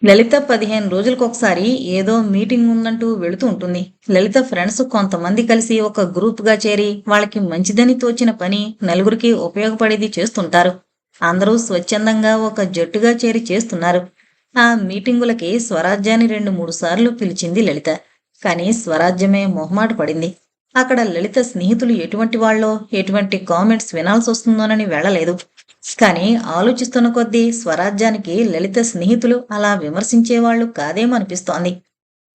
లలిత 15 రోజులకొకసారి ఏదో మీటింగ్ ఉందంటూ వెళుతూ ఉంటుంది. లలిత ఫ్రెండ్స్ కొంతమంది కలిసి ఒక గ్రూప్‌గా చేరి వాళ్ళకి మంచిదని తోచిన పని నలుగురికి ఉపయోగపడేది చేస్తుంటారు. అందరూ స్వచ్ఛందంగా ఒక జట్టుగా చేరి చేస్తున్నారు. ఆ మీటింగులకి స్వరాజ్యాన్ని 2, 3 సార్లు పిలిచింది లలిత. కానీ స్వరాజ్యమే మొహమాట పడింది. అక్కడ లలిత స్నేహితులు ఎటువంటి వాళ్ళో, ఎటువంటి కామెంట్స్ వినాల్సొస్తుందోనని వెళ్ళలేదు. కానీ ఆలోచిస్తున్న కొద్దీ స్వరాజ్యానికి లలిత స్నేహితులు అలా విమర్శించేవాళ్లు కాదేమనిపిస్తోంది.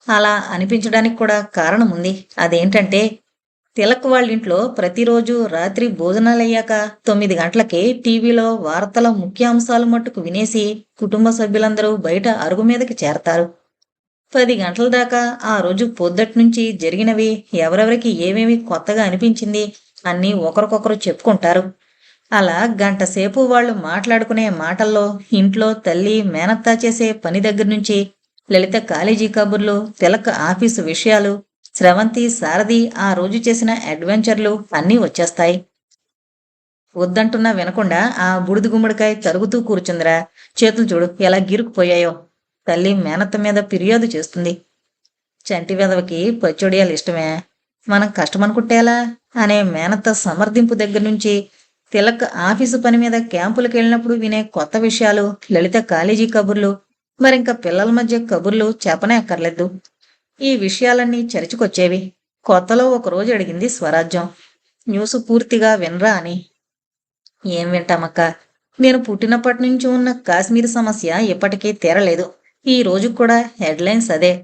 అలా అనిపించడానికి కూడా కారణముంది. అదేంటంటే తిలక్ వాళ్ళింట్లో ప్రతిరోజు రాత్రి భోజనాలయ్యాక 9 గంటలకి టీవీలో వార్తల ముఖ్యాంశాలు మట్టుకు వినేసి కుటుంబ సభ్యులందరూ బయట అరుగు మీదకి చేరతారు. 10 గంటల దాకా ఆ రోజు పొద్దట్నుంచి జరిగినవి, ఎవరెవరికి ఏమేమి కొత్తగా అనిపించింది అన్నీ ఒకరికొకరు చెప్పుకుంటారు. అలా గంట సేపు వాళ్ళు మాట్లాడుకునే మాటల్లో ఇంట్లో తల్లి మేనత్తా చేసే పని దగ్గర నుంచి లలిత కాలేజీ కబుర్లు, తిలక్ ఆఫీసు విషయాలు, స్రవంతి సారథి ఆ రోజు చేసిన అడ్వెంచర్లు అన్నీ వచ్చేస్తాయి. వద్దంటున్నా వినకుండా ఆ బుడిద గుమ్మడికాయ తరుగుతూ కూర్చుందిరా. చేతులు చూడు ఎలా గిరుకుపోయాయో. తల్లి మేనత్త మీద ఫిర్యాదు చేస్తుంది. చంటి వెధవకి పచ్చొడియాలు ఇష్టమే, మనం కష్టమనుకుంటేలా అనే మేనత్త సమర్థింపు దగ్గర నుంచి తిలక్ ఆఫీసు పని మీద క్యాంపులకు వెళ్ళినప్పుడు వినే కొత్త విషయాలు, లలిత కాలేజీ కబుర్లు, మరింక పిల్లల మధ్య కబుర్లు చెప్పనే అక్కర్లేదు. ఈ విషయాలన్నీ చర్చకొచ్చేవి. కొత్తలో ఒకరోజు అడిగింది స్వరాజ్యం, న్యూస్ పూర్తిగా వినరా అని. ఏం వింటామక్క, నేను పుట్టినప్పటి నుంచి ఉన్న కాశ్మీర్ సమస్య ఇప్పటికీ తీరలేదు. ఈ రోజు కూడా హెడ్లైన్స్ అదే.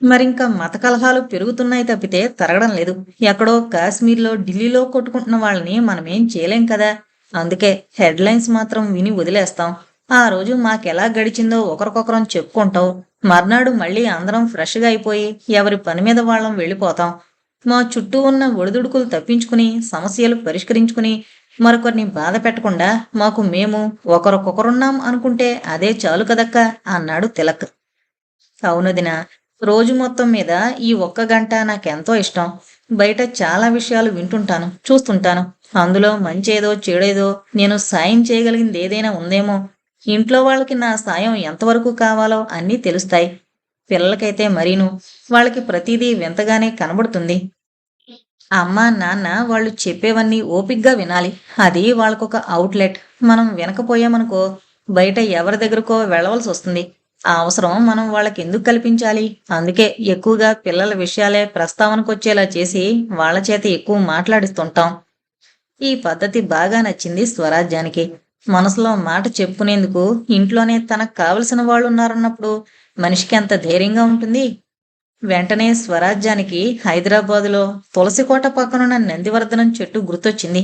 మరింక మత కలహాలు పెరుగుతున్నాయి తప్పితే తరగడం లేదు. ఎక్కడో కాశ్మీర్లో ఢిల్లీలో కొట్టుకుంటున్న వాళ్ళని మనమేం చేయలేం కదా. అందుకే హెడ్లైన్స్ మాత్రం విని వదిలేస్తాం. ఆ రోజు మాకెలా గడిచిందో ఒకరికొకరం చెప్పుకుంటాం. మర్నాడు మళ్ళీ అందరం ఫ్రెష్గా అయిపోయి ఎవరి పని మీద వాళ్ళం వెళ్ళిపోతాం. మా చుట్టూ ఉన్న ఒడిదుడుకులు తప్పించుకుని సమస్యలు పరిష్కరించుకుని మరొకరిని బాధ పెట్టకుండా మాకు మేము ఒకరికొకరున్నాం అనుకుంటే అదే చాలు కదక్క అన్నాడు తిలక్. అవునదినా, రోజు మొత్తం మీద ఈ ఒక్క గంట నాకెంతో ఇష్టం. బయట చాలా విషయాలు వింటుంటాను, చూస్తుంటాను. అందులో మంచేదో చెడేదో నేను సాయం చేయగలిగింది ఏదైనా ఉందేమో. ఇంట్లో వాళ్ళకి నా సాయం ఎంతవరకు కావాలో అన్నీ తెలుస్తాయి. పిల్లలకైతే మరీను. వాళ్ళకి ప్రతిదీ వింతగానే కనబడుతుంది. అమ్మ నాన్న వాళ్ళు చెప్పేవన్నీ ఓపిగ్గా వినాలి. అది వాళ్ళకొక అవుట్లెట్. మనం వినకపోయామనుకో బయట ఎవరి దగ్గరకో వెళ్ళవలసి వస్తుంది. ఆ అవసరం మనం వాళ్ళకి ఎందుకు కల్పించాలి? అందుకే ఎక్కువగా పిల్లల విషయాలే ప్రస్తావనకొచ్చేలా చేసి వాళ్ళ చేత ఎక్కువ మాట్లాడిస్తుంటాం. ఈ పద్ధతి బాగా నచ్చింది స్వరాజ్యానికి. మనసులో మాట చెప్పుకునేందుకు ఇంట్లోనే తనకు కావలసిన వాళ్ళున్నారన్నప్పుడు మనిషికి ఎంత ధైర్యంగా ఉంటుంది. వెంటనే స్వరాజ్యానికి హైదరాబాదులో తులసికోట పక్కనున్న నందివర్ధనం చెట్టు గుర్తొచ్చింది.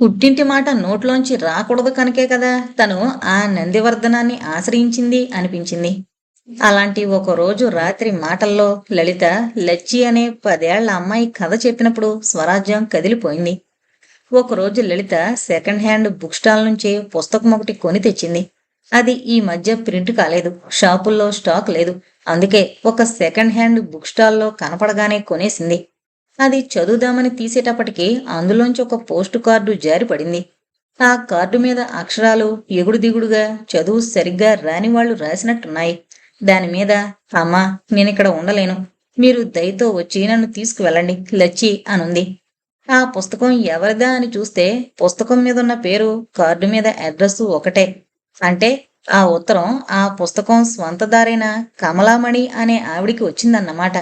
పుట్టింటి మాట నోట్లోంచి రాకూడదు కనుకే కదా తను ఆ నందివర్ధనాన్ని ఆశ్రయించింది అనిపించింది. అలాంటి ఒక రోజు రాత్రి మాటల్లో లలిత లచ్చి అనే 10 ఏళ్ల అమ్మాయి కథ చెప్పినప్పుడు స్వరాజ్యం కదిలిపోయింది. ఒకరోజు లలిత సెకండ్ హ్యాండ్ బుక్ స్టాల్ నుంచి పుస్తకం ఒకటి కొని తెచ్చింది. అది ఈ మధ్య ప్రింట్ కాలేదు, షాపుల్లో స్టాక్ లేదు. అందుకే ఒక సెకండ్ హ్యాండ్ బుక్ స్టాల్లో కనపడగానే కొనేసింది. అది చదువుదామని తీసేటప్పటికి అందులోంచి ఒక పోస్టు కార్డు జారిపడింది. ఆ కార్డు మీద అక్షరాలు ఎగుడు దిగుడుగా చదువు సరిగ్గా రాని వాళ్ళు రాసినట్టున్నాయి. దానిమీద, అమ్మా నేనిక్కడ ఉండలేను, మీరు దయతో వచ్చి నన్ను తీసుకువెళ్ళండి లచ్చి అనుంది. ఆ పుస్తకం ఎవరిదా అని చూస్తే పుస్తకం మీదున్న పేరు, కార్డు మీద అడ్రస్సు ఒకటే. అంటే ఆ ఉత్తరం ఆ పుస్తకం స్వంతదారైన కమలామణి అనే ఆవిడికి వచ్చిందన్నమాట.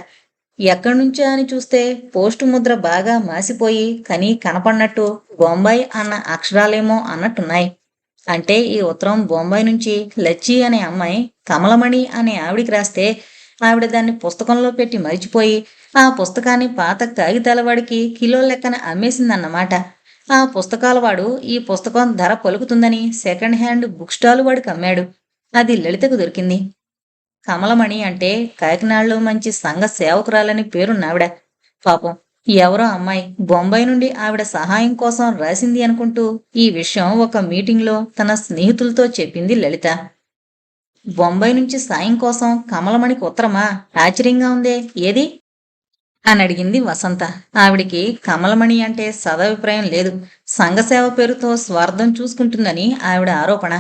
ఎక్కడ్నుంచా అని చూస్తే పోస్టు ముద్ర బాగా మాసిపోయి కనీ కనపడినట్టు బొంబాయి అన్న అక్షరాలేమో అన్నట్టున్నాయి. అంటే ఈ ఉత్తరం బొంబాయి నుంచి లచ్చి అనే అమ్మాయి కమలమణి అనే ఆవిడికి రాస్తే ఆవిడ దాన్ని పుస్తకంలో పెట్టి మరిచిపోయి ఆ పుస్తకాన్ని పాత కాగితాల వాడికి కిలో లెక్కన అమ్మేసిందన్నమాట. ఆ పుస్తకాల వాడు ఈ పుస్తకం ధర పలుకుతుందని సెకండ్ హ్యాండ్ బుక్ స్టాల్ వాడికి అమ్మాడు. అది లలితకు దొరికింది. కమలమణి అంటే కాకినాడలో మంచి సంఘ సేవకురాలని పేరున్నావిడ. పాపం ఎవరో అమ్మాయి బొంబాయి నుండి ఆవిడ సహాయం కోసం రాసింది అనుకుంటూ ఈ విషయం ఒక మీటింగ్లో తన స్నేహితులతో చెప్పింది లలిత. బొంబాయి నుంచి సాయం కోసం కమలమణికి ఉత్తరమా? ఆశ్చర్యంగా ఉందే, ఏది అని అడిగింది వసంత. ఆవిడికి కమలమణి అంటే సదభిప్రాయం లేదు. సంఘసేవ పేరుతో స్వార్థం చూసుకుంటుందని ఆవిడ ఆరోపణ.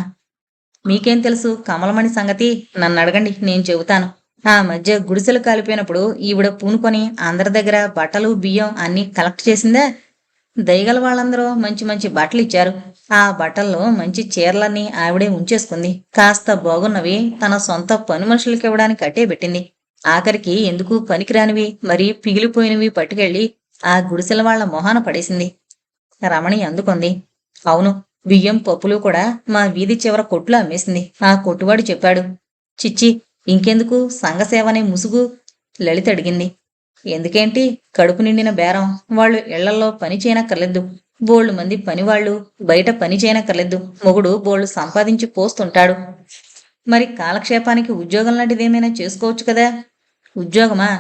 మీకేం తెలుసు కమలమణి సంగతి? నన్ను అడగండి, నేను చెబుతాను. ఆ మధ్య గుడిసెలు కాలిపోయినప్పుడు ఈవిడ పూనుకొని అందరి దగ్గర బట్టలు బియ్యం అన్నీ కలెక్ట్ చేసిందా? దయగల వాళ్ళందరూ మంచి మంచి బట్టలు ఇచ్చారు. ఆ బట్టల్లో మంచి చీరలన్నీ ఆవిడే ఉంచేసుకుంది. కాస్త బాగున్నవి తన సొంత పని మనుషులకి ఇవ్వడానికి కట్టేబెట్టింది. ఆఖరికి ఎందుకు పనికిరానివి మరీ పిగిలిపోయినవి పట్టుకెళ్ళి ఆ గుడిసెల వాళ్ళ మొహాన పడేసింది. రమణి అందుకుంది. అవును, బియ్యం పప్పులు కూడా మా వీధి చివర కొట్లో అమ్మేసింది. ఆ కొట్టువాడు చెప్పాడు. చిచ్చి, ఇంకెందుకు సంఘసేవనే ముసుగు? లలిత అడిగింది. ఎందుకేంటి? కడుపు నిండిన బేరం. వాళ్ళు ఇళ్లలో పని చేయనక్కర్లేదు. బోళ్ళు మంది పనివాళ్ళు బయట పని చేయనక్కర్లేదు. మొగుడు బోళ్ళు సంపాదించి పోస్తుంటాడు. మరి కాలక్షేపానికి ఉద్యోగం లాంటిదేమైనా చేసుకోవచ్చు కదా? ఉద్యోగమా?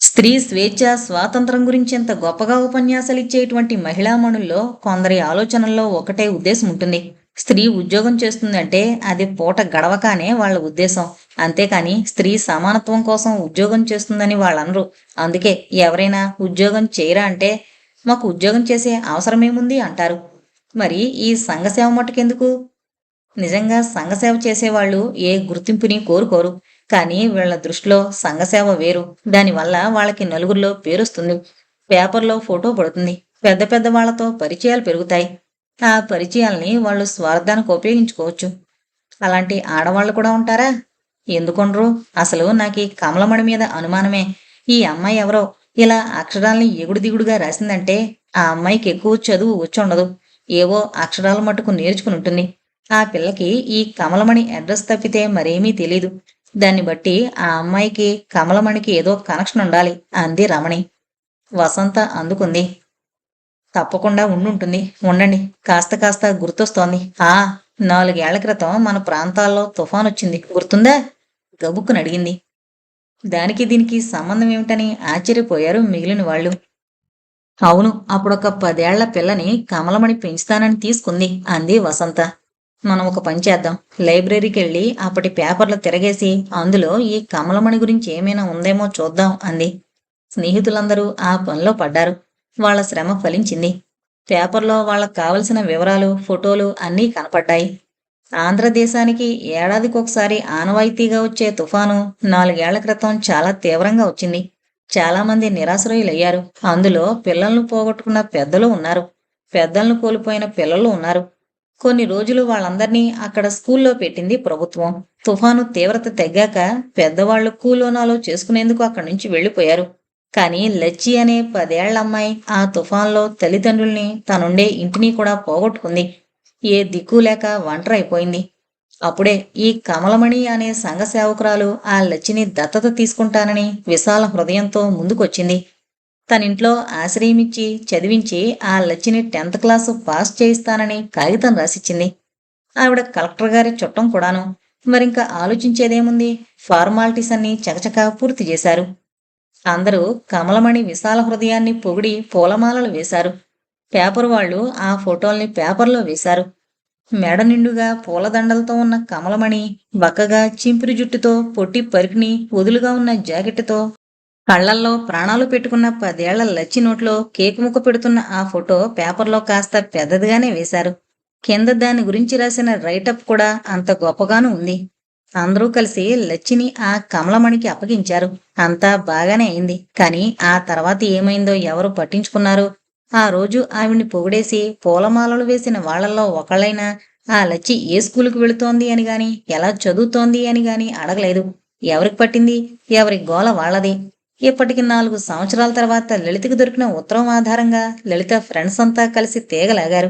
స్త్రీ స్వేచ్ఛ స్వాతంత్రం గురించి ఎంత గొప్పగా ఉపన్యాసాలు ఇచ్చేటువంటి మహిళామణుల్లో కొందరి ఆలోచనల్లో ఒకటే ఉద్దేశం ఉంటుంది. స్త్రీ ఉద్యోగం చేస్తుందంటే అది పూట గడవకానే వాళ్ళ ఉద్దేశం. అంతేకాని స్త్రీ సమానత్వం కోసం ఉద్యోగం చేస్తుందని వాళ్ళనరు. అందుకే ఎవరైనా ఉద్యోగం చేయరా అంటే మాకు ఉద్యోగం చేసే అవసరమేముంది అంటారు. మరి ఈ సంఘసేవ మట్టుకెందుకు? నిజంగా సంఘసేవ చేసేవాళ్ళు ఏ గుర్తింపుని కోరుకోరు. కానీ వీళ్ళ దృష్టిలో సంఘసేవ వేరు. దానివల్ల వాళ్ళకి నలుగురిలో పేరొస్తుంది. పేపర్లో ఫోటో పడుతుంది. పెద్ద పెద్ద వాళ్లతో పరిచయాలు పెరుగుతాయి. ఆ పరిచయాల్ని వాళ్ళు స్వార్థానికి ఉపయోగించుకోవచ్చు. అలాంటి ఆడవాళ్ళు కూడా ఉంటారా? ఎందుకొనరు? అసలు నాకు కమలమణి మీద అనుమానమే. ఈ అమ్మాయి ఎవరో ఇలా అక్షరాల్ని ఎగుడు దిగుడుగా రాసిందంటే ఆ అమ్మాయికి ఎక్కువ చదువు వచ్చుండదు. ఏవో అక్షరాలు మట్టుకు నేర్చుకుని ఉంటుంది. ఆ పిల్లకి ఈ కమలమణి అడ్రస్ తప్పితే మరేమీ తెలీదు. దాన్ని బట్టి ఆ అమ్మాయికి కమలమణికి ఏదో కనెక్షన్ ఉండాలి అంది రమణి. వసంత అందుకుంది. తప్పకుండా ఉండుంటుంది. ఉండండి, కాస్త కాస్త గుర్తొస్తోంది. 4 ఏళ్ల క్రితం మన ప్రాంతాల్లో తుఫానొచ్చింది, గుర్తుందా? గబుక్కుని అడిగింది. దానికి దీనికి సంబంధం ఏమిటని ఆశ్చర్యపోయారు మిగిలిన వాళ్ళు. అవును, అప్పుడొక 10 ఏళ్ల పిల్లని కమలమణి పెంచుతానని తీసుకుంది అంది వసంత. మనం ఒక పని చేద్దాం. లైబ్రరీకి వెళ్ళి అప్పటి పేపర్లు తిరగేసి అందులో ఈ కమలమణి గురించి ఏమైనా ఉందేమో చూద్దాం అంది. స్నేహితులందరూ ఆ పనిలో పడ్డారు. వాళ్ళ శ్రమ ఫలించింది. పేపర్లో వాళ్ళకు కావలసిన వివరాలు ఫోటోలు అన్నీ కనపడ్డాయి. ఆంధ్రదేశానికి ఏడాదికొకసారి ఆనవాయితీగా వచ్చే తుఫాను 4 ఏళ్ల క్రితం చాలా తీవ్రంగా వచ్చింది. చాలామంది నిరాశ్రయులయ్యారు. అందులో పిల్లలను పోగొట్టుకున్న పెద్దలు ఉన్నారు. పెద్దలను కోల్పోయిన పిల్లలు ఉన్నారు. కొన్ని రోజులు వాళ్ళందర్నీ అక్కడ స్కూల్లో పెట్టింది ప్రభుత్వం. తుఫాను తీవ్రత తగ్గాక పెద్దవాళ్లు కూలోనాలో చేసుకునేందుకు అక్కడి నుంచి వెళ్లిపోయారు. కానీ లచ్చి అనే 10 ఏళ్ల అమ్మాయి ఆ తుఫాన్లో తల్లిదండ్రుల్ని తనుండే ఇంటిని కూడా పోగొట్టుకుంది. ఏ దిక్కు లేక ఒంటరైపోయింది. అప్పుడే ఈ కమలమణి అనే సంఘ సేవకురాలు ఆ లచ్చిని దత్తత తీసుకుంటానని విశాల హృదయంతో ముందుకొచ్చింది. తనింట్లో ఆశ్రయమిచ్చి చదివించి ఆ లచ్చిని 10th క్లాసు పాస్ చేయిస్తానని కాగితం రాసిచ్చింది. ఆవిడ కలెక్టర్ గారి చుట్టం కూడాను. మరింక ఆలోచించేదేముంది? ఫార్మాలిటీస్ అన్నీ చకచకా పూర్తి చేశారు. అందరూ కమలమణి విశాల హృదయాన్ని పొగిడి పూలమాలలు వేశారు. పేపరు వాళ్ళు ఆ ఫోటోల్ని పేపర్లో వేశారు. మెడ నిండుగా పూలదండలతో ఉన్న కమలమణి బక్కగా చింపిరి జుట్టుతో పొట్టి పరికిని వదులుగా ఉన్న జాకెట్టుతో కళ్లల్లో ప్రాణాలు పెట్టుకున్న 10 ఏళ్ల లచ్చి నోట్లో కేకు ముక్క పెడుతున్న ఆ ఫోటో పేపర్లో కాస్త పెద్దదిగానే వేశారు. కింద దాని గురించి రాసిన రైటప్ కూడా అంత గొప్పగానూ ఉంది. అందరూ కలిసి లచ్చిని ఆ కమలమణికి అప్పగించారు. అంతా బాగానే అయింది. కానీ ఆ తర్వాత ఏమైందో ఎవరు పట్టించుకున్నారు? ఆ రోజు ఆవిడ్ని పొగిడేసి పూలమాలలు వేసిన వాళ్లల్లో ఒకళ్ళైనా ఆ లచ్చి ఏ స్కూలుకు వెళుతోంది అని గాని ఎలా చదువుతోంది అని గాని అడగలేదు. ఎవరికి పట్టింది? ఎవరి గోల వాళ్లది. ఇప్పటికి 4 సంవత్సరాల తర్వాత లలితకు దొరికిన ఉత్తరం ఆధారంగా లలిత ఫ్రెండ్స్ అంతా కలిసి తీగలాగారు.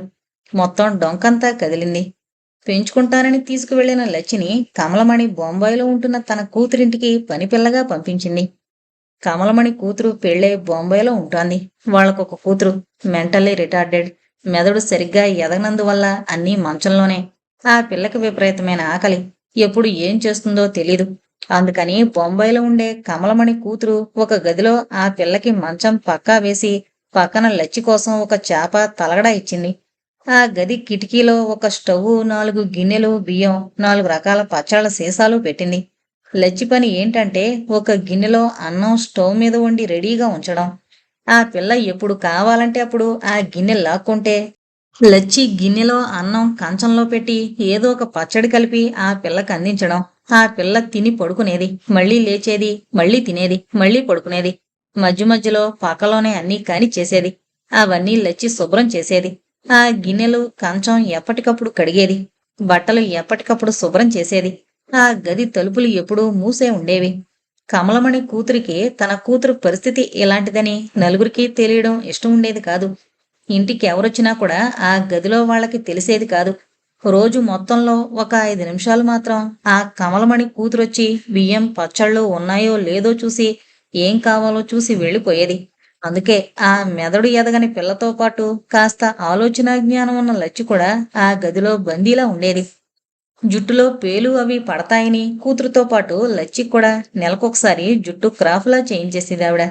మొత్తం డొంకంతా కదిలింది. పెంచుకుంటానని తీసుకువెళ్లిన లచ్చిని కమలమణి బొంబాయిలో ఉంటున్న తన కూతురింటికి పనిపిల్లగా పంపించింది. కమలమణి కూతురు పెళ్ళై బొంబాయిలో ఉంటోంది. వాళ్లకొక కూతురు మెంటల్లీ రిటార్డెడ్. మెదడు సరిగ్గా ఎదగనందువల్ల అన్నీ మంచంలోనే. ఆ పిల్లకి విపరీతమైన ఆకలి. ఎప్పుడు ఏం చేస్తుందో తెలీదు. అందుకని బొంబాయిలో ఉండే కమలమణి కూతురు ఒక గదిలో ఆ పిల్లకి మంచం పక్కా వేసి పక్కన లచ్చి కోసం ఒక చాప తలగడా ఇచ్చింది. ఆ గది కిటికీలో ఒక స్టవ్వు 4 గిన్నెలు బియ్యం 4 రకాల పచ్చళ్ళ సీసాలు పెట్టింది. లచ్చి పని ఏంటంటే ఒక గిన్నెలో అన్నం స్టవ్ మీద వండి రెడీగా ఉంచడం. ఆ పిల్ల ఎప్పుడు కావాలంటే అప్పుడు ఆ గిన్నె లాక్కుంటే లచ్చి గిన్నెలో అన్నం కంచంలో పెట్టి ఏదో ఒక పచ్చడి కలిపి ఆ పిల్లకి అందించడం. ఆ పిల్ల తిని పడుకునేది, మళ్ళీ లేచేది, మళ్ళీ తినేది, మళ్ళీ పడుకునేది. మధ్య మధ్యలో పక్కలోనే అన్నీ కానిచ్చేసేది. అవన్నీ లచ్చి శుభ్రం చేసేది. ఆ గిన్నెలు కంచం ఎప్పటికప్పుడు కడిగేది. బట్టలు ఎప్పటికప్పుడు శుభ్రం చేసేది. ఆ గది తలుపులు ఎప్పుడూ మూసే ఉండేవి. కమలమణి కూతురికి తన కూతురు పరిస్థితి ఇలాంటిదని నలుగురికి తెలియడం ఇష్టం ఉండేది కాదు. ఇంటికి ఎవరొచ్చినా కూడా ఆ గదిలో వాళ్ళకి తెలిసేది కాదు. రోజు మొత్తంలో ఒక 5 నిమిషాలు మాత్రం ఆ కమలమణి కూతురొచ్చి బియ్యం పచ్చళ్ళు ఉన్నాయో లేదో చూసి ఏం కావాలో చూసి వెళ్ళిపోయేది. అందుకే ఆ మెదడు ఎదగని పిల్లతో పాటు కాస్త ఆలోచనా జ్ఞానం ఉన్న లచ్చి కూడా ఆ గదిలో బందీలా ఉండేది. జుట్టులో పేలు అవి పడతాయని కూతురుతో పాటు లచ్చికి కూడా నెలకొకసారి జుట్టు క్రాఫ్లా చేయించేసేదావిడ.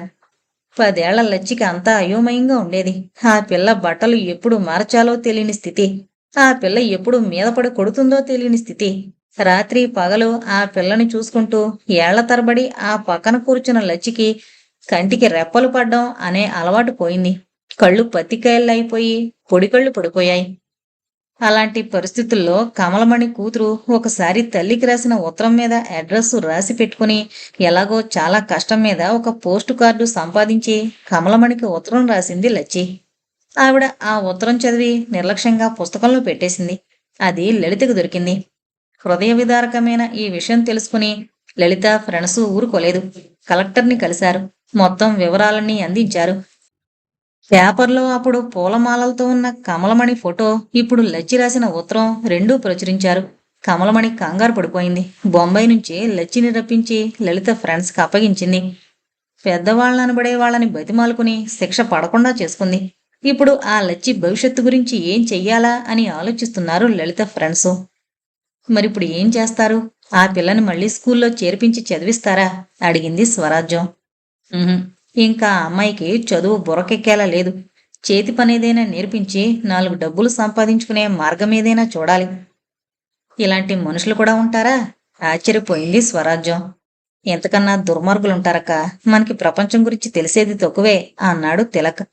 10 ఏళ్ల లచ్చికి అంతా అయోమయంగా ఉండేది. ఆ పిల్ల బట్టలు ఎప్పుడు మార్చాలో తెలియని స్థితి. ఆ పిల్ల ఎప్పుడు మీద పడి కొడుతుందో తెలియని స్థితి. రాత్రి పగలు ఆ పిల్లని చూసుకుంటూ ఏళ్ల తరబడి ఆ పక్కన కూర్చున్న లచ్చికి కంటికి రెప్పలు పడ్డం అనే అలవాటు పోయింది. కళ్ళు పత్తికాయలైపోయి పొడికళ్ళు పడిపోయాయి. అలాంటి పరిస్థితుల్లో కమలమణి కూతురు ఒకసారి తల్లికి రాసిన ఉత్తరం మీద అడ్రస్ రాసి పెట్టుకుని ఎలాగో చాలా కష్టం మీద ఒక పోస్టు కార్డు సంపాదించి కమలమణికి ఉత్తరం రాసింది లచ్చి. ఆవిడ ఆ ఉత్తరం చదివి నిర్లక్ష్యంగా పుస్తకంలో పెట్టేసింది. అది లలితకు దొరికింది. హృదయ విదారకమైన ఈ విషయం తెలుసుకుని లలిత ఫ్రెండ్స్ ఊరుకోలేదు. కలెక్టర్ని కలిశారు. మొత్తం వివరాలన్నీ అందించారు. పేపర్లో అప్పుడు పూలమాలలతో ఉన్న కమలమణి ఫోటో, ఇప్పుడు లచ్చి రాసిన ఉత్తరం రెండూ ప్రచురించారు. కమలమణి కంగారు పడిపోయింది. బొంబాయి నుంచి లచ్చిని రప్పించి లలిత ఫ్రెండ్స్కి అప్పగించింది. పెద్దవాళ్ళనబడే వాళ్ళని బతిమాలుకుని శిక్ష పడకుండా చేసుకుంది. ఇప్పుడు ఆ లచ్చి భవిష్యత్తు గురించి ఏం చెయ్యాలా అని ఆలోచిస్తున్నారు లలిత ఫ్రెండ్స్. మరిప్పుడు ఏం చేస్తారు? ఆ పిల్లని మళ్ళీ స్కూల్లో చేర్పించి చదివిస్తారా? అడిగింది స్వరాజ్యం. ఉహుం. ఇంకా ఆ అమ్మాయికి చదువు బుర్రకెక్కేలా లేదు. చేతి పనేదైనా నేర్పించి 4 డబ్బులు సంపాదించుకునే మార్గం ఏదైనా చూడాలి. ఇలాంటి మనుషులు కూడా ఉంటారా? ఆశ్చర్యపోయింది స్వరాజ్యం. ఎంతకన్నా దుర్మార్గులుంటారక్క. మనకి ప్రపంచం గురించి తెలిసేది తక్కువే అన్నాడు తిలక్.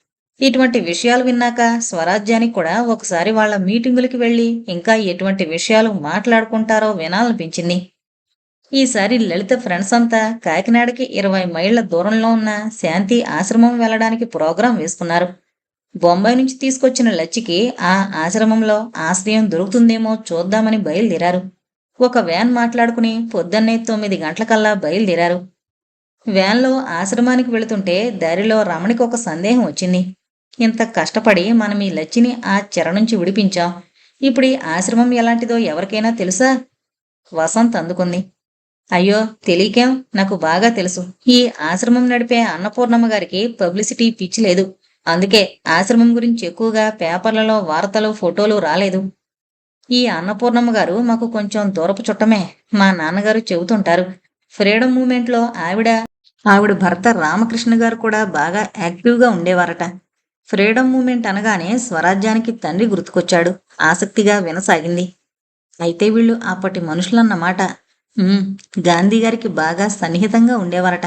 ఇటువంటి విషయాలు విన్నాక స్వరాజ్యానికి కూడా ఒకసారి వాళ్ళ మీటింగులకి వెళ్ళి ఇంకా ఎటువంటి విషయాలు మాట్లాడుకుంటారో వినాలనిపించింది. ఈసారి లలిత ఫ్రెండ్స్ అంతా కాకినాడకి 20 మైళ్ల దూరంలో ఉన్న శాంతి ఆశ్రమం వెళ్ళడానికి ప్రోగ్రాం వేసుకున్నారు. బొంబాయి నుంచి తీసుకొచ్చిన లచ్చికి ఆ ఆశ్రమంలో ఆశ్రయం దొరుకుతుందేమో చూద్దామని బయలుదేరారు. ఒక వ్యాన్ మాట్లాడుకుని పొద్దున్నే 9 గంటలకల్లా బయలుదేరారు. వ్యాన్లో ఆశ్రమానికి వెళుతుంటే దారిలో రమణికి ఒక సందేహం వచ్చింది. ఇంత కష్టపడి మనం ఈ లచ్చిని ఆ చెర నుంచి విడిపించాం. ఇప్పుడు ఈ ఆశ్రమం ఎలాంటిదో ఎవరికైనా తెలుసా? వసంత్ అందుకుంది. అయ్యో తెలియకేం, నాకు బాగా తెలుసు. ఈ ఆశ్రమం నడిపే అన్నపూర్ణమ్మ గారికి పబ్లిసిటీ పిచ్చి లేదు. అందుకే ఆశ్రమం గురించి ఎక్కువగా పేపర్లలో వార్తలు ఫోటోలు రాలేదు. ఈ అన్నపూర్ణమ్మ గారు మాకు కొంచెం దూరపు చుట్టమే. మా నాన్నగారు చెబుతుంటారు. ఫ్రీడమ్ మూమెంట్లో ఆవిడ భర్త రామకృష్ణ గారు కూడా బాగా యాక్టివ్గా ఉండేవారట. ఫ్రీడమ్ మూమెంట్ అనగానే స్వరాజ్యానికి తండ్రి గుర్తుకొచ్చాడు. ఆసక్తిగా వినసాగింది. అయితే వీళ్ళు అప్పటి మనుషులన్నమాట. ఉమ్, గాంధీ గారికి బాగా సన్నిహితంగా ఉండేవారట.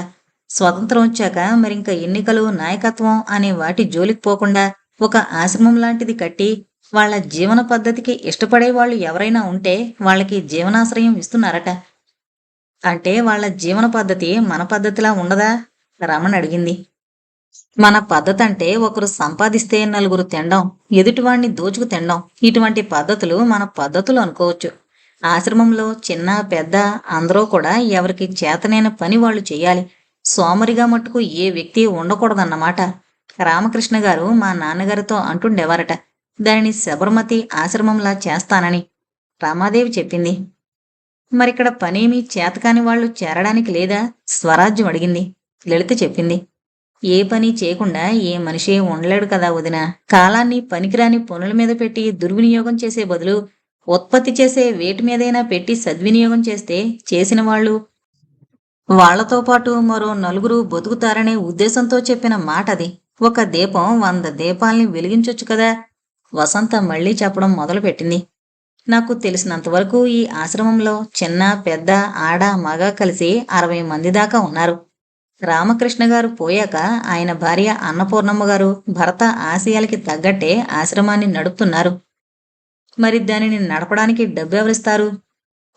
స్వతంత్రం వచ్చాక మరింక ఎన్నికలు నాయకత్వం అనే వాటి జోలికి పోకుండా ఒక ఆశ్రమం లాంటిది కట్టి వాళ్ళ జీవన పద్ధతికి ఇష్టపడే వాళ్ళు ఎవరైనా ఉంటే వాళ్ళకి జీవనాశ్రయం ఇస్తున్నారట. అంటే వాళ్ళ జీవన పద్ధతి మన పద్ధతిలా ఉండదా? రమణ అడిగింది. మన పద్ధతి అంటే ఒకరు సంపాదిస్తే నలుగురు తినడం, ఎదుటివాణ్ణి దోచుకు తినడం, ఇటువంటి పద్ధతులు మన పద్ధతులు అనుకోవచ్చు. ఆశ్రమంలో చిన్న పెద్ద అందరూ కూడా ఎవరికి చేతనైన పని వాళ్ళు చెయ్యాలి. సోమరిగా మట్టుకు ఏ వ్యక్తి ఉండకూడదన్నమాట. రామకృష్ణ గారు మా నాన్నగారితో అంటుండేవారట, దానిని శబర్మతి ఆశ్రమంలా చేస్తానని. రామాదేవి చెప్పింది. మరిక్కడ పనేమీ చేతకాని వాళ్ళు చేరడానికి లేదా? స్వరాజ్యం అడిగింది. లలిత చెప్పింది. ఏ పని చేయకుండా ఏ మనిషి ఉండలేడు కదా వదిన. కాలాన్ని పనికిరాని పనుల మీద పెట్టి దుర్వినియోగం చేసే బదులు ఉత్పత్తి చేసే వేటి మీదైనా పెట్టి సద్వినియోగం చేస్తే చేసిన వాళ్ళు వాళ్లతో పాటు మరో నలుగురు బతుకుతారనే ఉద్దేశంతో చెప్పిన మాట అది. ఒక దీపం 100 దీపాల్ని వెలిగించొచ్చు కదా. వసంత మళ్లీ చెప్పడం మొదలుపెట్టింది. నాకు తెలిసినంతవరకు ఈ ఆశ్రమంలో చిన్న పెద్ద ఆడ మగ కలిసి 60 మంది దాకా ఉన్నారు. రామకృష్ణ గారు పోయాక ఆయన భార్య అన్నపూర్ణమ్మ గారు భర్త ఆశయాలకి తగ్గట్టే ఆశ్రమాన్ని నడుపుతున్నారు. మరి దానిని నడపడానికి డబ్బెవరిస్తారు?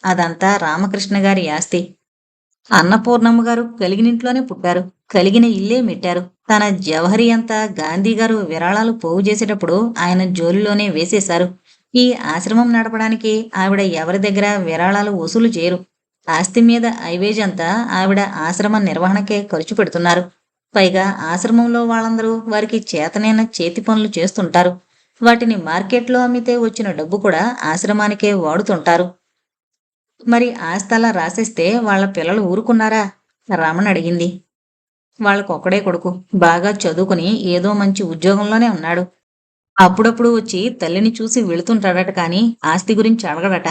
అదంతా రామకృష్ణ గారి ఆస్తి. అన్నపూర్ణమ్మ గారు కలిగినింట్లోనే పుట్టారు. కలిగిన ఇల్లే మెట్టారు. తన జవహరి అంతా గాంధీ గారు విరాళాలు పోగు చేసేటప్పుడు ఆయన జోలిలోనే వేసేశారు. ఈ ఆశ్రమం నడపడానికి ఆవిడ ఎవరి దగ్గర విరాళాలు వసూలు చేయరు. ఆస్తి మీద ఐవేజ్ అంతా ఆవిడ ఆశ్రమ నిర్వహణకే ఖర్చు పెడుతున్నారు. పైగా ఆశ్రమంలో వాళ్ళందరూ వారికి చేతనైన చేతి పనులు చేస్తుంటారు. వాటిని మార్కెట్లో అమ్మితే వచ్చిన డబ్బు కూడా ఆశ్రమానికే వాడుతుంటారు. మరి ఆస్తి అలా రాసేస్తే వాళ్ళ పిల్లలు ఊరుకున్నారా? రమణ అడిగింది. వాళ్ళకొక్కడే కొడుకు. బాగా చదువుకుని ఏదో మంచి ఉద్యోగంలోనే ఉన్నాడు. అప్పుడప్పుడు వచ్చి తల్లిని చూసి వెళుతుంటాడట కాని ఆస్తి గురించి అడగడట.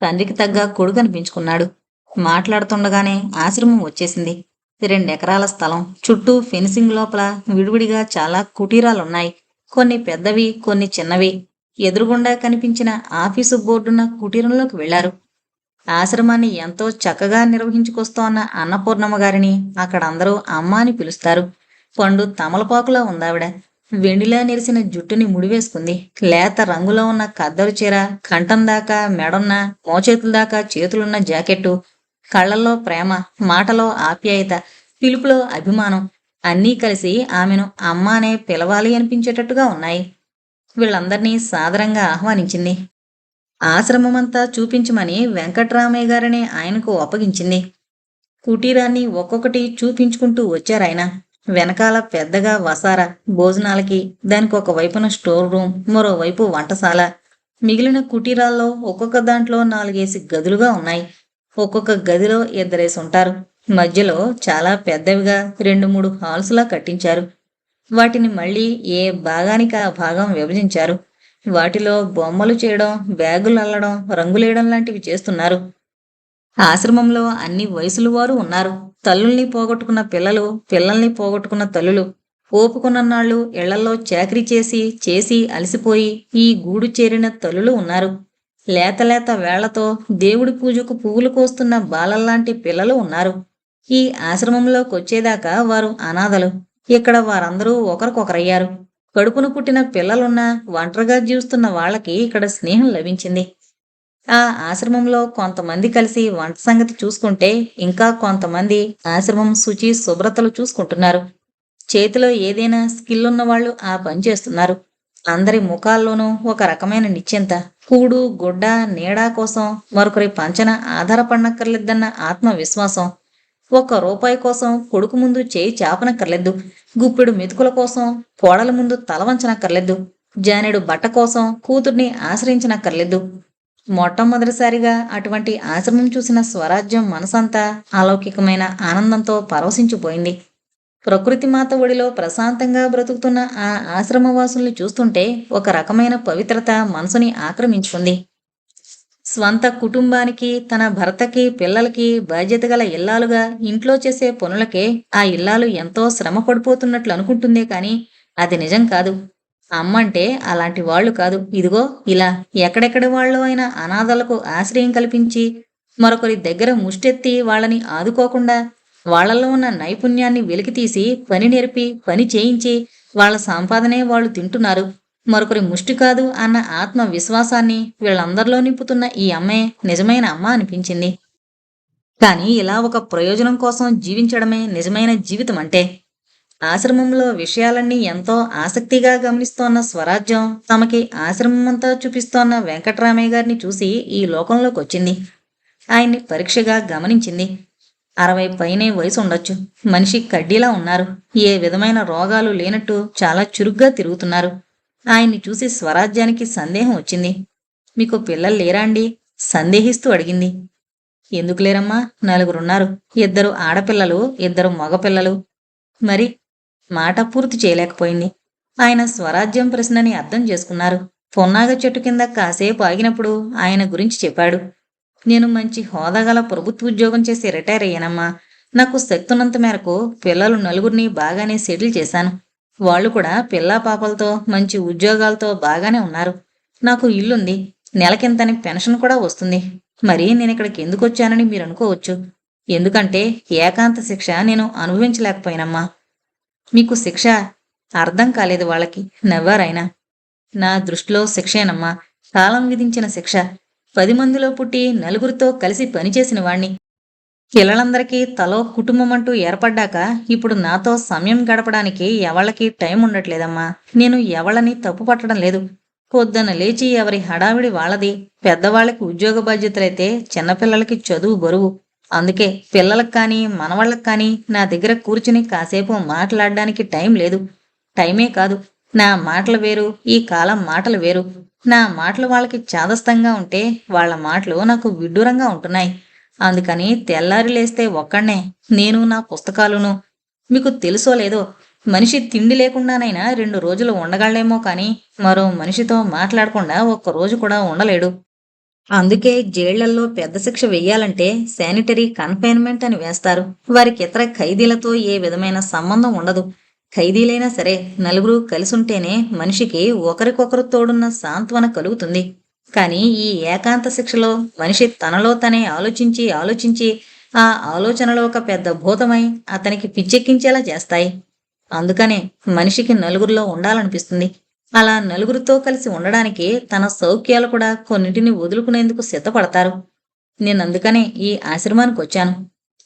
తండ్రికి తగ్గ కొడుకు అనిపించుకున్నాడు. మాట్లాడుతుండగానే ఆశ్రమం వచ్చేసింది. 2 ఎకరాల స్థలం. చుట్టూ ఫెన్సింగ్ లోపల విడివిడిగా చాలా కుటీరాలున్నాయి. కొన్ని పెద్దవి, కొన్ని చిన్నవి. ఎదురుగుండా కనిపించిన ఆఫీసు బోర్డున్న కుటీరంలోకి వెళ్లారు. ఆశ్రమాన్ని ఎంతో చక్కగా నిర్వహించుకొస్తోన్న అన్నపూర్ణమ్మ గారిని అక్కడ అందరూ అమ్మ అని పిలుస్తారు. పండు తమలపాకులా ఉందావిడ. వెండిలా నెరిసిన జుట్టుని ముడివేసుకుంది. లేత రంగులో ఉన్న కద్దరు చీర, కంఠం దాకా మెడున్న, మోచేతుల దాకా చేతులున్న జాకెట్టు, కళ్ళల్లో ప్రేమ, మాటలో ఆప్యాయత, పిలుపులో అభిమానం అన్నీ కలిసి ఆమెను అమ్మ అనే పిలవాలి అనిపించేటట్టుగా ఉన్నాయి. వీళ్ళందర్నీ సాదరంగా ఆహ్వానించింది. ఆశ్రమమంతా చూపించమని వెంకట్రామయ్య గారనే ఆయనకు అప్పగించింది. కుటీరాన్ని ఒక్కొక్కటి చూపించుకుంటూ వచ్చారాయన. వెనకాల పెద్దగా వసార, భోజనాలకి, దానికి ఒక వైపున స్టోర్ రూమ్, మరోవైపు వంటశాల. మిగిలిన కుటీరాల్లో ఒక్కొక్క దాంట్లో 4 గదులుగా ఉన్నాయి. ఒక్కొక్క గదిలో 2 ఉంటారు. మధ్యలో చాలా పెద్దవిగా 2-3 హాల్స్లా కట్టించారు. వాటిని మళ్ళీ ఏ భాగానికి ఆ భాగం విభజించారు. వాటిలో బొమ్మలు చేయడం, బ్యాగులు అల్లడం, రంగులేయడం లాంటివి చేస్తున్నారు. ఆశ్రమంలో అన్ని వయసుల వారు ఉన్నారు. తల్లుల్ని పోగొట్టుకున్న పిల్లలు, పిల్లల్ని పోగొట్టుకున్న తల్లులు, ఓపుకున్నన్నాళ్ళు ఇళ్లలో చాకరీ చేసి చేసి అలసిపోయి ఈ గూడు చేరిన తల్లులు ఉన్నారు. లేత లేత వేళ్లతో దేవుడి పూజకు పువ్వులు కోస్తున్న బాలల్లాంటి పిల్లలు ఉన్నారు. ఈ ఆశ్రమంలోకొచ్చేదాకా వారు అనాథలు. ఇక్కడ వారందరూ ఒకరికొకరయ్యారు. కడుపును పుట్టిన పిల్లలున్నా ఒంటరిగా జీవిస్తున్న వాళ్ళకి ఇక్కడ స్నేహం లభించింది. ఆ ఆశ్రమంలో కొంతమంది కలిసి వంట సంగతి చూసుకుంటే, ఇంకా కొంతమంది ఆశ్రమం శుచి శుభ్రతలు చూసుకుంటున్నారు. చేతిలో ఏదైనా స్కిల్ ఉన్నవాళ్లు ఆ పని చేస్తున్నారు. అందరి ముఖాల్లోనూ ఒక రకమైన నిశ్చింత. కూడు గుడ్డ నీడ కోసం మరొకరి పంచన ఆధారపడనక్కర్లేదన్న ఆత్మవిశ్వాసం. ₹1 కోసం కొడుకు ముందు చేయి చాపనక్కర్లేదు. గుప్పెడు మెతుకుల కోసం కోడల ముందు తలవంచనక్కర్లేదు. జానెడు బట్ట కోసం కూతుర్ని ఆశ్రయించనక్కర్లేదు. మొట్టమొదటిసారిగా అటువంటి ఆశ్రమం చూసిన స్వరాజ్యం మనసంతా అలౌకికమైన ఆనందంతో పరవశించిపోయింది. ప్రకృతి మాత ఒడిలో ప్రశాంతంగా బ్రతుకుతున్న ఆ ఆశ్రమవాసుల్ని చూస్తుంటే ఒక రకమైన పవిత్రత మనసుని ఆక్రమించుకుంది. స్వంత కుటుంబానికి, తన భర్తకి, పిల్లలకి బాధ్యత గల ఇల్లాలుగా ఇంట్లో చేసే పనులకే ఆ ఇల్లాలు ఎంతో శ్రమ పడిపోతున్నట్లు అనుకుంటుందే కాని అది నిజం కాదు. అమ్మంటే అలాంటి వాళ్ళు కాదు. ఇదిగో ఇలా ఎక్కడెక్కడి వాళ్ళు అయినా అనాథలకు ఆశ్రయం కల్పించి, మరొకరి దగ్గర ముష్టెత్తి వాళ్ళని ఆదుకోకుండా, వాళ్లలో ఉన్న నైపుణ్యాన్ని వెలికితీసి పని నేర్పి పని చేయించి వాళ్ళ సంపాదనే వాళ్ళు తింటున్నారు. మరొకరి ముష్టి కాదు అన్న ఆత్మ విశ్వాసాన్ని వీళ్ళందరిలో నింపుతున్న ఈ అమ్మే నిజమైన అమ్మ అనిపించింది. కానీ ఇలా ఒక ప్రయోజనం కోసం జీవించడమే నిజమైన జీవితం అంటే. ఆశ్రమంలో విషయాలన్నీ ఎంతో ఆసక్తిగా గమనిస్తోన్న స్వరాజ్యం తమకి ఆశ్రమమంతా చూపిస్తోన్న వెంకట్రామయ్య గారిని చూసి ఈ లోకంలోకి వచ్చింది. ఆయన్ని పరీక్షగా గమనించింది. 60 పైనే వయసు ఉండొచ్చు. మనిషి కడ్డీలా ఉన్నారు. ఏ విధమైన రోగాలు లేనట్టు చాలా చురుగ్గా తిరుగుతున్నారు. ఆయన్ని చూసి స్వరాజ్యానికి సందేహం వచ్చింది. మీకు పిల్లలు లేరా అండి? సందేహిస్తూ అడిగింది. ఎందుకు లేరమ్మా? 4 ఉన్నారు. 2 ఆడపిల్లలు, 2 మగపిల్లలు. మరి మాట పూర్తి చేయలేకపోయింది. ఆయన స్వరాజ్యం ప్రశ్నని అర్థం చేసుకున్నారు. పొన్నాగ చెట్టు కింద కాసేపు ఆగినప్పుడు ఆయన గురించి చెప్పాడు. నేను మంచి హోదాగల ప్రభుత్వ ఉద్యోగం చేసి రిటైర్ అయ్యానమ్మా. నాకు శక్తున్నంత మేరకు పిల్లలు 4 బాగానే సెటిల్ చేశాను. వాళ్ళు కూడా పిల్లా పాపలతో మంచి ఉద్యోగాలతో బాగానే ఉన్నారు. నాకు ఇల్లుంది. నెలకింతని పెన్షన్ కూడా వస్తుంది. మరి నేను ఇక్కడికి ఎందుకు వచ్చానని మీరు అనుకోవచ్చు. ఎందుకంటే ఏకాంత శిక్ష నేను అనుభవించలేకపోయినమ్మా. మీకు శిక్ష అర్థం కాలేదు వాళ్ళకి, నవ్వారాయన. నా దృష్టిలో శిక్షేనమ్మా, కాలం విధించిన శిక్ష. 10 మందిలో పుట్టి నలుగురితో కలిసి పనిచేసిన వాణ్ణి. పిల్లలందరికీ తలో కుటుంబమంటూ ఏర్పడ్డాక ఇప్పుడు నాతో సమయం గడపడానికి ఎవళ్ళకి టైం ఉండట్లేదమ్మా. నేను ఎవళ్ళని తప్పు పట్టడం లేదు. పొద్దున లేచి ఎవరి హడావిడి వాళ్ళది. పెద్దవాళ్ళకి ఉద్యోగ బాధ్యతలైతే చిన్నపిల్లలకి చదువు బరువు. అందుకే పిల్లలకు కానీ మనవాళ్ళకి కానీ నా దగ్గర కూర్చుని కాసేపు మాట్లాడడానికి టైం లేదు. టైమే కాదు, నా మాటలు వేరు, ఈ కాలం మాటలు వేరు. నా మాటలు వాళ్ళకి చాదస్తంగా ఉంటే వాళ్ళ మాటలు నాకు విడ్డూరంగా ఉంటున్నాయి. అందుకని తెల్లారి లేస్తే ఒక్కడ్నే, నేను నా పుస్తకాలును. మీకు తెలుసో లేదో, మనిషి తిండి లేకుండానైనా 2 రోజులు ఉండగలేమో కానీ మరో మనిషితో మాట్లాడకుండా ఒక్కరోజు కూడా ఉండలేడు. అందుకే జైళ్లల్లో పెద్ద శిక్ష వెయ్యాలంటే శానిటరీ కన్ఫైన్మెంట్ అని వేస్తారు. వారికి ఇతర ఖైదీలతో ఏ విధమైన సంబంధం ఉండదు. ఖైదీలైనా సరే నలుగురు కలిసుంటేనే మనిషికి ఒకరికొకరు తోడున్న సాంత్వన కలుగుతుంది. కానీ ఈ ఏకాంత శిక్షలో మనిషి తనలో తనే ఆలోచించి ఆలోచించి ఆ ఆలోచనలో ఒక పెద్ద భూతమై అతనికి పిచ్చెక్కించేలా చేస్తాయి. అందుకనే మనిషికి నలుగురిలో ఉండాలనిపిస్తుంది. అలా నలుగురితో కలిసి ఉండడానికి తన సౌఖ్యాలు కూడా కొన్నిటిని వదులుకునేందుకు సిద్ధపడతారు. నేనందుకనే ఈ ఆశ్రమానికి వచ్చాను.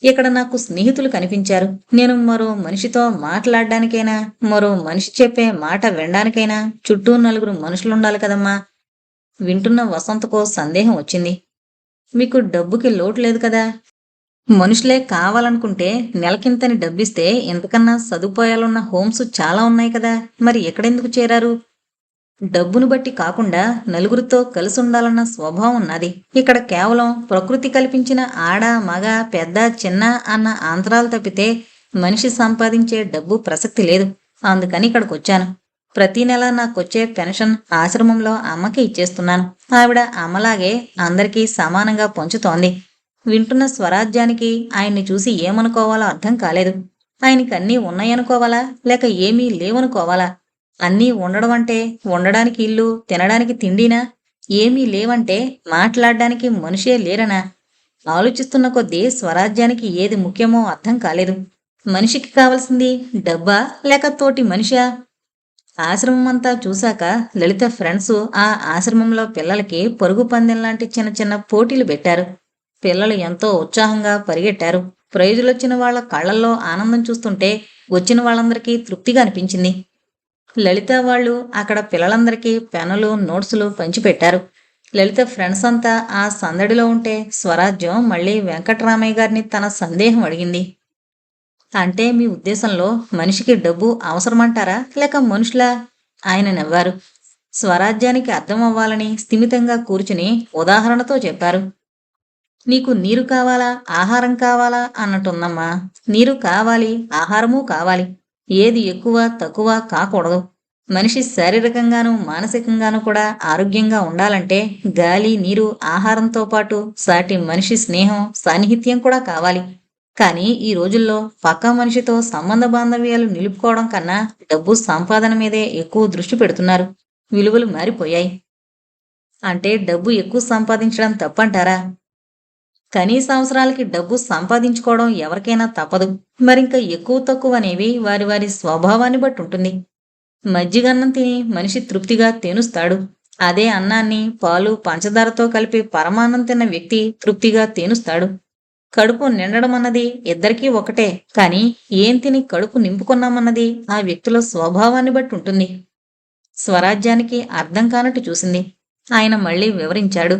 ఇక్కడ నాకు స్నేహితులు కనిపించారు. నేను మరో మనిషితో మాట్లాడడానికైనా, మరో మనిషి చెప్పే మాట వినడానికైనా చుట్టూ నలుగురు మనుషులుండాలి కదమ్మా. వింటున్న వసంతకో సందేహం వచ్చింది. మీకు డబ్బుకి లోటు లేదు కదా? మనుషులే కావాలనుకుంటే నెలకింతని డబ్బిస్తే ఇంతకన్నా సదుపాయాలున్న హోమ్స్ చాలా ఉన్నాయి కదా, మరి ఎక్కడెందుకు చేరారు? డబ్బును బట్టి కాకుండా నలుగురితో కలిసి ఉండాలన్న స్వభావం ఉన్నది. ఇక్కడ కేవలం ప్రకృతి కల్పించిన ఆడ మగ పెద్ద చిన్న అన్న ఆంతరాలు తప్పితే మనిషి సంపాదించే డబ్బు ప్రసక్తి లేదు. అందుకని ఇక్కడికి వచ్చాను. ప్రతి నెల నాకొచ్చే పెన్షన్ ఆశ్రమంలో అమ్మకి ఇచ్చేస్తున్నాను. ఆవిడ అమ్మలాగే అందరికీ సమానంగా పంచుతోంది. వింటున్న స్వరాజ్యానికి ఆయన్ని చూసి ఏమనుకోవాలో అర్థం కాలేదు. ఆయనకి అన్నీ ఉన్నాయనుకోవాలా, లేక ఏమీ లేవనుకోవాలా? అన్నీ ఉండడం అంటే ఉండడానికి ఇల్లు, తినడానికి తిండినా? ఏమీ లేవంటే మాట్లాడడానికి మనిషే లేరనా? ఆలోచిస్తున్న కొద్దీ స్వరాజ్యానికి ఏది ముఖ్యమో అర్థం కాలేదు. మనిషికి కావలసింది డబ్బా లేక తోటి మనిషా? ఆశ్రమమంతా చూశాక లలిత ఫ్రెండ్స్ ఆ ఆశ్రమంలో పిల్లలకి పరుగు పందెం లాంటి చిన్న చిన్న పోటీలు పెట్టారు. పిల్లలు ఎంతో ఉత్సాహంగా పరిగెట్టారు. ప్రైజులొచ్చిన వాళ్ళ కళ్ళల్లో ఆనందం చూస్తుంటే వచ్చిన వాళ్ళందరికీ తృప్తిగా అనిపించింది. లలిత వాళ్ళు అక్కడ పిల్లలందరికీ పెన్నులు నోట్సులు పంచిపెట్టారు. లలిత ఫ్రెండ్స్ అంతా ఆ సందడిలో ఉంటే స్వరాజ్యం మళ్ళీ వెంకట్రామయ్య గారిని తన సందేహం అడిగింది. అంటే మీ ఉద్దేశంలో మనిషికి డబ్బు అవసరమంటారా లేక మనుషులా? ఆయన నవ్వారు. స్వరాజ్యానికి అర్థం అవ్వాలని స్థిమితంగా కూర్చుని ఉదాహరణతో చెప్పారు. నీకు నీరు కావాలా ఆహారం కావాలా అన్నట్టుందమ్మా. నీరు కావాలి, ఆహారమూ కావాలి. ఏది ఎక్కువ తక్కువ కాకూడదు. మనిషి శారీరకంగానూ మానసికంగానూ కూడా ఆరోగ్యంగా ఉండాలంటే గాలి నీరు ఆహారంతో పాటు సాటి మనిషి స్నేహం సాన్నిహిత్యం కూడా కావాలి. కానీ ఈ రోజుల్లో పక్క మనిషితో సంబంధ బాంధవ్యాలు నిలుపుకోవడం కన్నా డబ్బు సంపాదన మీదే ఎక్కువ దృష్టి పెడుతున్నారు. విలువలు మారిపోయాయి. అంటే డబ్బు ఎక్కువ సంపాదించడం తప్పంటారా? కనీస అవసరాలకి డబ్బు సంపాదించుకోవడం ఎవరికైనా తప్పదు. మరింక ఎక్కువ తక్కువ అనేవి వారి వారి స్వభావాన్ని బట్టి ఉంటుంది. మజ్జిగన్నం తిని మనిషి తృప్తిగా తేనుస్తాడు. అదే అన్నాన్ని పాలు పంచదారతో కలిపి పరమాన్నం తిన్న వ్యక్తి తృప్తిగా తేనుస్తాడు. కడుపు నిండడం అన్నది ఇద్దరికీ ఒకటే. కానీ ఏం తిని కడుపు నింపుకున్నామన్నది ఆ వ్యక్తుల స్వభావాన్ని బట్టి ఉంటుంది. స్వరాజ్యానికి అర్థం కానట్టు చూసింది. ఆయన మళ్ళీ వివరించాడు.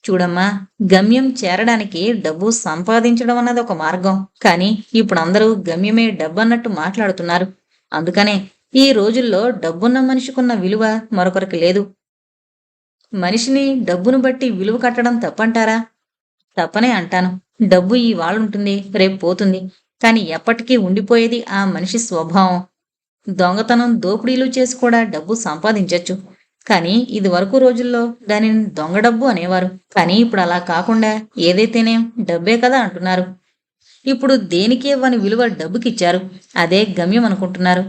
చూడమ్మా, గమ్యం చేరడానికి డబ్బు సంపాదించడం అన్నది ఒక మార్గం. కానీ ఇప్పుడు అందరూ గమ్యమే డబ్బన్నట్టు మాట్లాడుతున్నారు. అందుకనే ఈ రోజుల్లో డబ్బున్న మనిషికున్న విలువ మరొకరికి లేదు. మనిషిని డబ్బును బట్టి విలువ కట్టడం తప్పంటారా? తప్పనే అంటాను. డబ్బు ఇవాళుంటుంది, రేపు పోతుంది. కానీ ఎప్పటికీ ఉండిపోయేది ఆ మనిషి స్వభావం. దొంగతనం దోపిడీలు చేసి కూడా డబ్బు సంపాదించొచ్చు. కానీ ఇది వరకు రోజుల్లో దానిని దొంగ డబ్బు అనేవారు. కానీ ఇప్పుడు అలా కాకుండా ఏదైతేనే డబ్బే కదా అంటున్నారు. ఇప్పుడు దేనికి ఇవ్వని విలువ డబ్బుకిచ్చారు. అదే గమ్యం అనుకుంటున్నారు.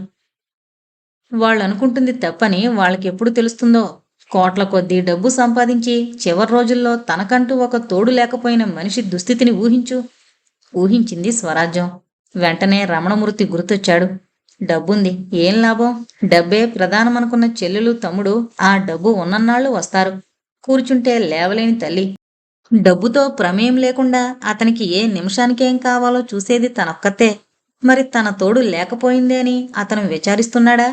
వాళ్ళు అనుకుంటుంది తప్పని వాళ్ళకెప్పుడు తెలుస్తుందో? కోట్ల కొద్దీ డబ్బు సంపాదించి చివరి రోజుల్లో తనకంటూ ఒక తోడు లేకపోయిన మనిషి దుస్థితిని ఊహించు. ఊహించింది స్వరాజ్యం. వెంటనే రమణమూర్తి గుర్తొచ్చాడు. డబ్బుంది, ఏం లాభం? డబ్బే ప్రధానమనుకున్న చెల్లెలు తమ్ముడు ఆ డబ్బు ఉన్నన్నాళ్ళు వస్తారు. కూర్చుంటే లేవలేని తల్లి. డబ్బుతో ప్రమేయం లేకుండా అతనికి ఏ నిమిషానికేం కావాలో చూసేది తనొక్కతే. మరి తన తోడు లేకపోయిందే అని అతను విచారిస్తున్నాడా?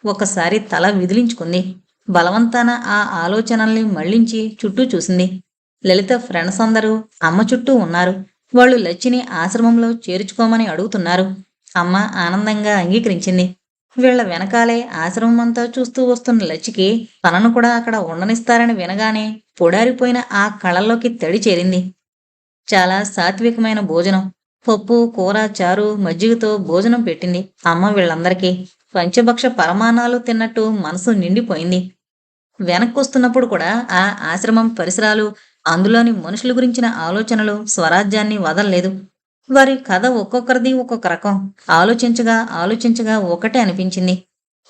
ఒకసారి తల విదిలించుకుంది. బలవంతాన ఆ ఆలోచనల్ని మళ్లించి చుట్టూ చూసింది. లలిత ఫ్రెండ్స్ అందరూ అమ్మ చుట్టూ ఉన్నారు. వాళ్ళు లచ్చిని ఆశ్రమంలో చేర్చుకోమని అడుగుతున్నారు. అమ్మ ఆనందంగా అంగీకరించింది. వీళ్ల వెనకాలే ఆశ్రమమంతా చూస్తూ వస్తున్న లచ్చికి తనను కూడా అక్కడ ఉండనిస్తారని వినగానే పొడారిపోయిన ఆ కళ్ళల్లోకి తడి చేరింది. చాలా సాత్వికమైన భోజనం. పప్పు, కూర, చారు, మజ్జిగతో భోజనం పెట్టింది అమ్మ వీళ్ళందరికీ. పంచభక్ష పరమాణాలు తిన్నట్టు మనసు నిండిపోయింది. వెనక్కొస్తున్నప్పుడు కూడా ఆ ఆశ్రమం పరిసరాలు, అందులోని మనుషుల గురించిన ఆలోచనలు స్వరాజ్యాన్ని వదల్లేదు. వారి కథ ఒక్కొక్కరిది ఒక్కొక్క రకం. ఆలోచించగా ఆలోచించగా ఒకటే అనిపించింది.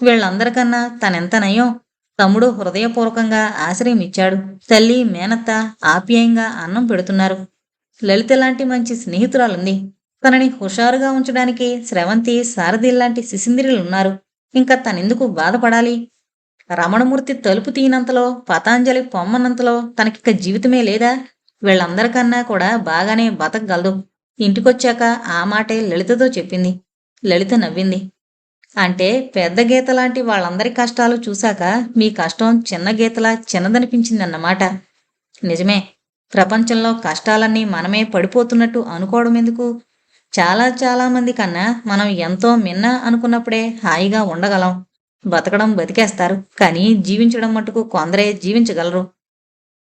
వీళ్ళందరికన్నా తనెంత నయం. తమ్ముడు హృదయపూర్వకంగా ఆశ్రయం ఇచ్చాడు. తల్లి, మేనత్త ఆప్యాయంగా అన్నం పెడుతున్నారు. లలిత లాంటి మంచి స్నేహితురాలుంది. తనని హుషారుగా ఉంచడానికి స్రవంతి, సారథిల్లాంటి శిశింద్రిలున్నారు. ఇంకా తనెందుకు బాధపడాలి? రమణమూర్తి తలుపు తీయనంతలో, పతాంజలి పొమ్మన్నంతలో తనకిక జీవితమే లేదా? వీళ్ళందరికన్నా కూడా బాగానే బతకగలదు. ఇంటికొచ్చాక ఆ మాటే లలితతో చెప్పింది. లలిత నవ్వింది. అంటే పెద్ద గీతలాంటి వాళ్ళందరి కష్టాలు చూశాక మీ కష్టం చిన్న గీతలా చిన్నదనిపించిందన్నమాట. నిజమే. ప్రపంచంలో కష్టాలన్నీ మనమే పడిపోతున్నట్టు అనుకోవడం ఎందుకు? చాలా చాలా మంది కన్నా మనం ఎంతో మిన్న అనుకున్నప్పుడే హాయిగా ఉండగలం. బతకడం బతికేస్తారు, కానీ జీవించడం మటుకు కొందరే జీవించగలరు.